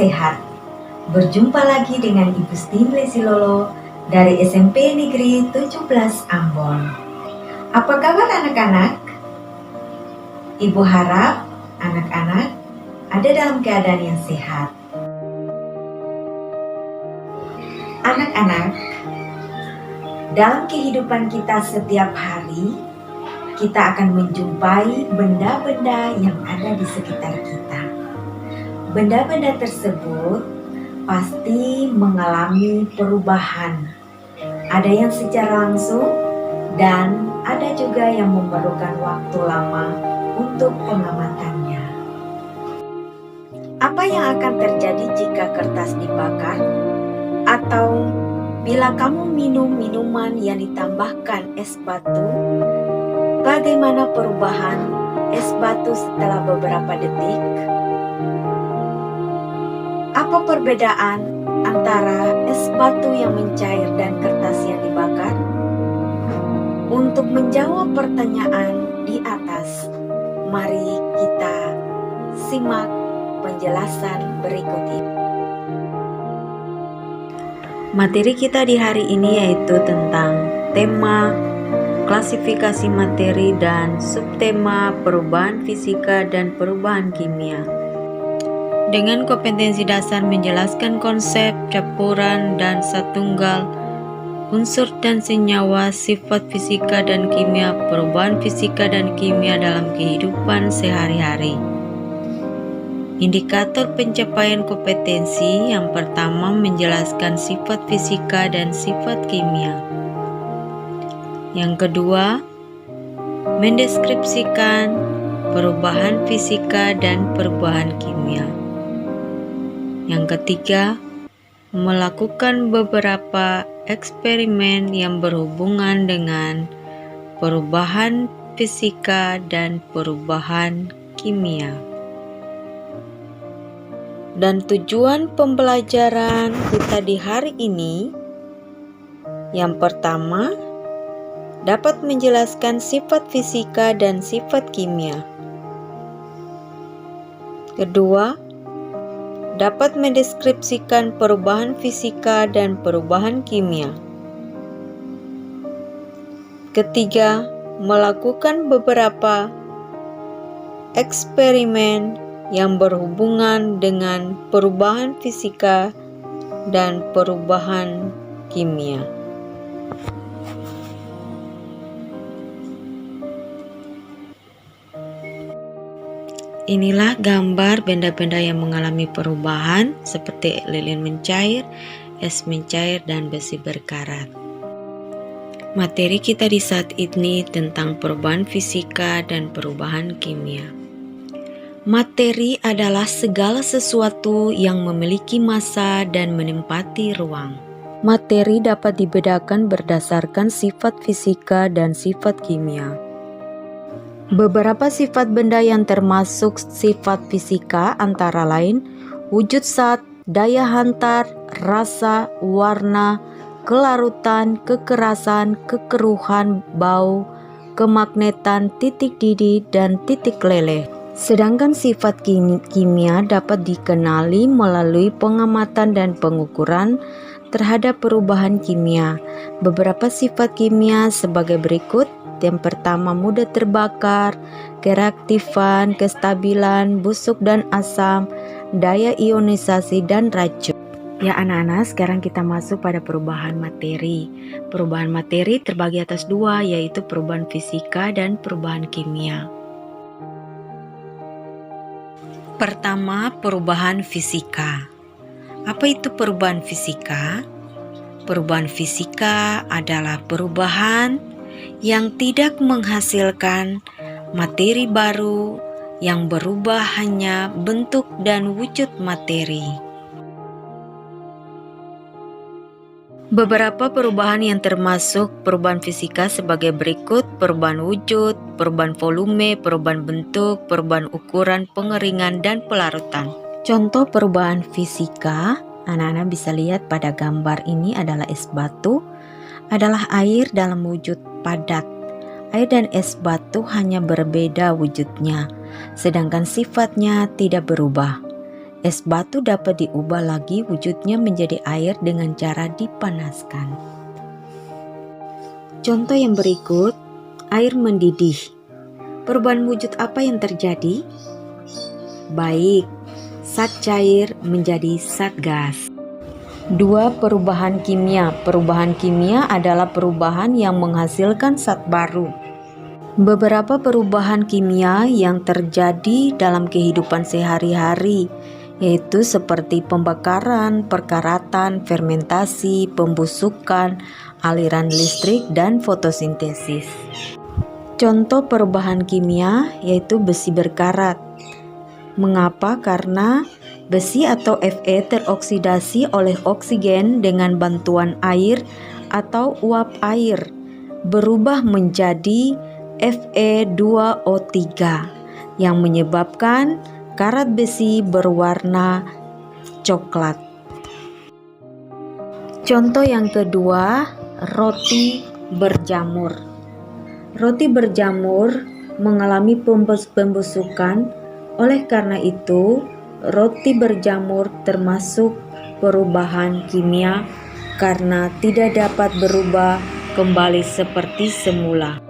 sehat. Berjumpa lagi dengan Ibu Stin Lesilolo dari SMP Negeri 17 Ambon. Apa kabar anak-anak? Ibu harap anak-anak ada dalam keadaan yang sehat. Anak-anak, dalam kehidupan kita setiap hari, kita akan menjumpai benda-benda yang ada di sekitar kita. Benda-benda tersebut pasti mengalami perubahan. Ada yang secara langsung dan ada juga yang memerlukan waktu lama untuk pengamatannya. Apa yang akan terjadi jika kertas dibakar? Atau bila kamu minum minuman yang ditambahkan es batu, bagaimana perubahan es batu setelah beberapa detik? Apa perbedaan antara es batu yang mencair dan kertas yang dibakar? Untuk menjawab pertanyaan di atas, mari kita simak penjelasan berikut ini. Materi kita di hari ini yaitu tentang tema klasifikasi materi dan subtema perubahan fisika dan perubahan kimia. Dengan kompetensi dasar menjelaskan konsep, campuran, dan satunggal unsur dan senyawa, sifat fisika dan kimia, perubahan fisika dan kimia dalam kehidupan sehari-hari. Indikator pencapaian kompetensi yang pertama menjelaskan sifat fisika dan sifat kimia. Yang kedua, mendeskripsikan perubahan fisika dan perubahan kimia. Yang ketiga, melakukan beberapa eksperimen yang berhubungan dengan perubahan fisika dan perubahan kimia. Dan tujuan pembelajaran kita di hari ini, yang pertama, dapat menjelaskan sifat fisika dan sifat kimia. Kedua, dapat mendeskripsikan perubahan fisika dan perubahan kimia. Ketiga, melakukan beberapa eksperimen yang berhubungan dengan perubahan fisika dan perubahan kimia. Inilah gambar benda-benda yang mengalami perubahan seperti lilin mencair, es mencair, dan besi berkarat. Materi kita di saat ini tentang perubahan fisika dan perubahan kimia. Materi adalah segala sesuatu yang memiliki massa dan menempati ruang. Materi dapat dibedakan berdasarkan sifat fisika dan sifat kimia. Beberapa sifat benda yang termasuk sifat fisika antara lain wujud zat, daya hantar, rasa, warna, kelarutan, kekerasan, kekeruhan, bau, kemagnetan, titik didih, dan titik leleh. Sedangkan sifat kimia dapat dikenali melalui pengamatan dan pengukuran terhadap perubahan kimia. Beberapa sifat kimia sebagai berikut. Yang pertama, mudah terbakar, kereaktifan, kestabilan, busuk dan asam, daya ionisasi, dan racun. Ya anak-anak, sekarang kita masuk pada perubahan materi. Perubahan materi terbagi atas dua, yaitu perubahan fisika dan perubahan kimia. Pertama, perubahan fisika. Apa itu perubahan fisika? Perubahan fisika adalah perubahan yang tidak menghasilkan materi baru, yang berubah hanya bentuk dan wujud materi. Beberapa perubahan yang termasuk perubahan fisika sebagai berikut: perubahan wujud, perubahan volume, perubahan bentuk, perubahan ukuran, pengeringan, dan pelarutan. Contoh perubahan fisika, anak-anak bisa lihat pada gambar ini adalah es batu, adalah air dalam wujud padat. Air dan es batu hanya berbeda wujudnya, sedangkan sifatnya tidak berubah. Es batu dapat diubah lagi wujudnya menjadi air dengan cara dipanaskan. Contoh yang berikut, air mendidih. Perubahan wujud apa yang terjadi? Baik, zat cair menjadi zat gas. 2. Perubahan kimia. Perubahan kimia adalah perubahan yang menghasilkan zat baru. Beberapa perubahan kimia yang terjadi dalam kehidupan sehari-hari yaitu seperti pembakaran, perkaratan, fermentasi, pembusukan, aliran listrik, dan fotosintesis. Contoh perubahan kimia yaitu besi berkarat. Mengapa? Karena besi atau Fe teroksidasi oleh oksigen dengan bantuan air atau uap air, berubah menjadi Fe2O3 yang menyebabkan karat besi berwarna coklat. Contoh yang kedua, roti berjamur. Roti berjamur mengalami pembusukan, oleh karena itu roti berjamur termasuk perubahan kimia karena tidak dapat berubah kembali seperti semula.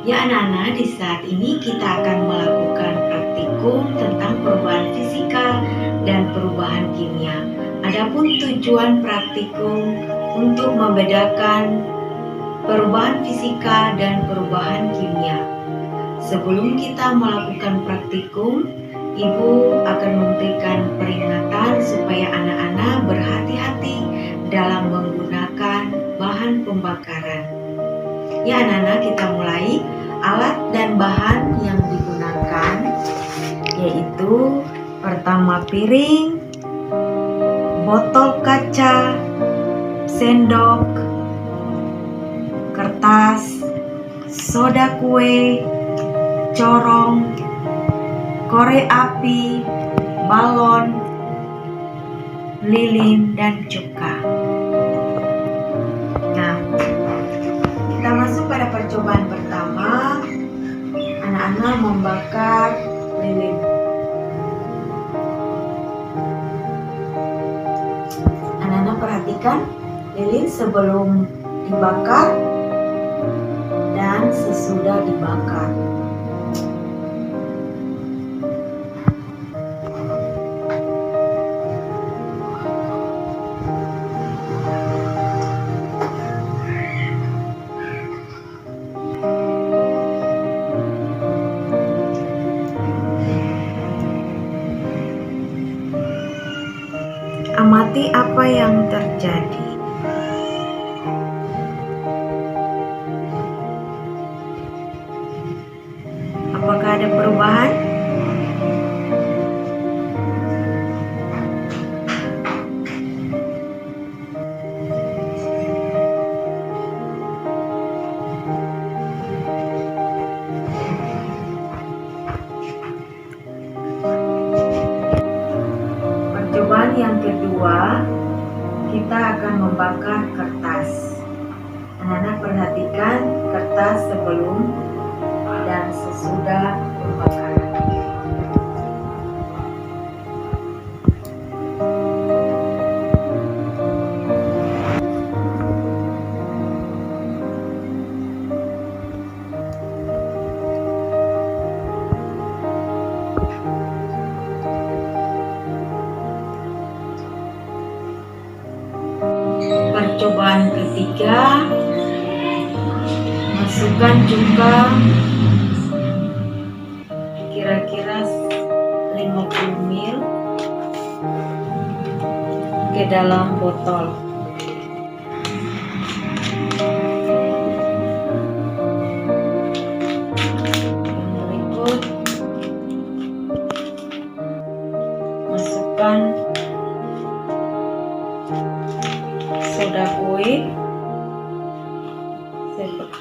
Ya anak-anak, di saat ini kita akan melakukan praktikum tentang perubahan fisika dan perubahan kimia. Adapun tujuan praktikum untuk membedakan perubahan fisika dan perubahan kimia. Sebelum kita melakukan praktikum, Ibu akan memberikan peringatan supaya anak-anak berhati-hati dalam menggunakan bahan pembakaran. Ya anak-anak, kita mulai. Alat dan bahan yang digunakan yaitu pertama piring, botol kaca, sendok, kertas, soda kue, corong, korek api, balon, lilin, dan cuka. Nah, kita masuk pada percobaan pertama. Anak-anak membakar lilin. Anak-anak perhatikan lilin sebelum dibakar dan sesudah dibakar. Amati apa yang terjadi. Apakah ada perubahan? Percobaan yang kedua, kita akan membakar kertas. Anak-anak perhatikan kertas sebelum dan sesudah pembakaran. Percobaan ketiga, masukkan cuka kira-kira 50 ml ke dalam botol. Yang berikut, masukkan soda kue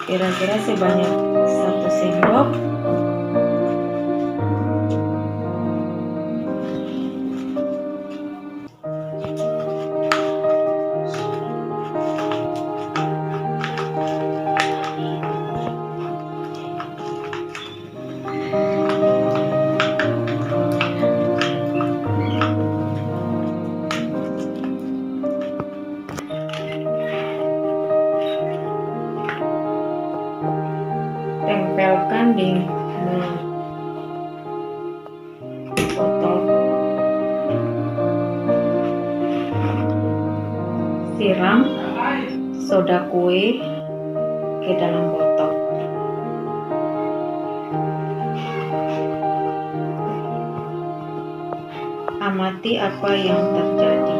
kira-kira sebanyak 1 sendok. siram soda kue ke dalam botol. Amati apa yang terjadi.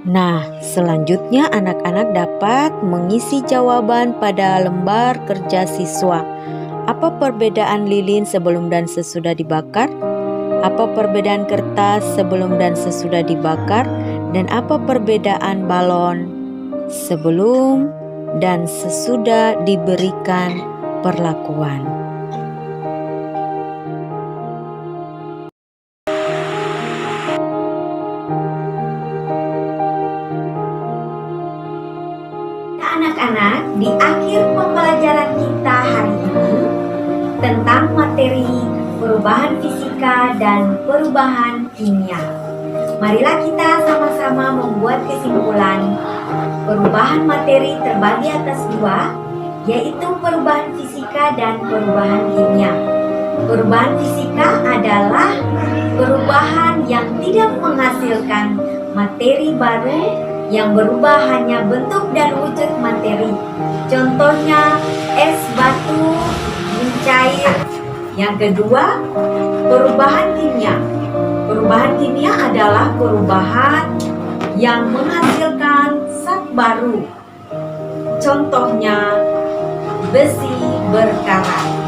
Nah, selanjutnya anak-anak dapat mengisi jawaban pada lembar kerja siswa. Apa perbedaan lilin sebelum dan sesudah dibakar? Apa perbedaan kertas sebelum dan sesudah dibakar? Dan apa perbedaan balon sebelum dan sesudah diberikan perlakuan? Anak-anak, di akhir pembelajaran kita hari ini tentang materi perubahan fisika dan perubahan kimia. Marilah kita sama-sama membuat kesimpulan. Perubahan materi terbagi atas dua, yaitu perubahan fisika dan perubahan kimia. Perubahan fisika adalah perubahan yang tidak menghasilkan materi baru, yang berubah hanya bentuk dan wujud materi. Contohnya es batu mencair. Yang kedua, perubahan kimia. Perubahan kimia adalah perubahan yang menghasilkan zat baru. Contohnya besi berkarat.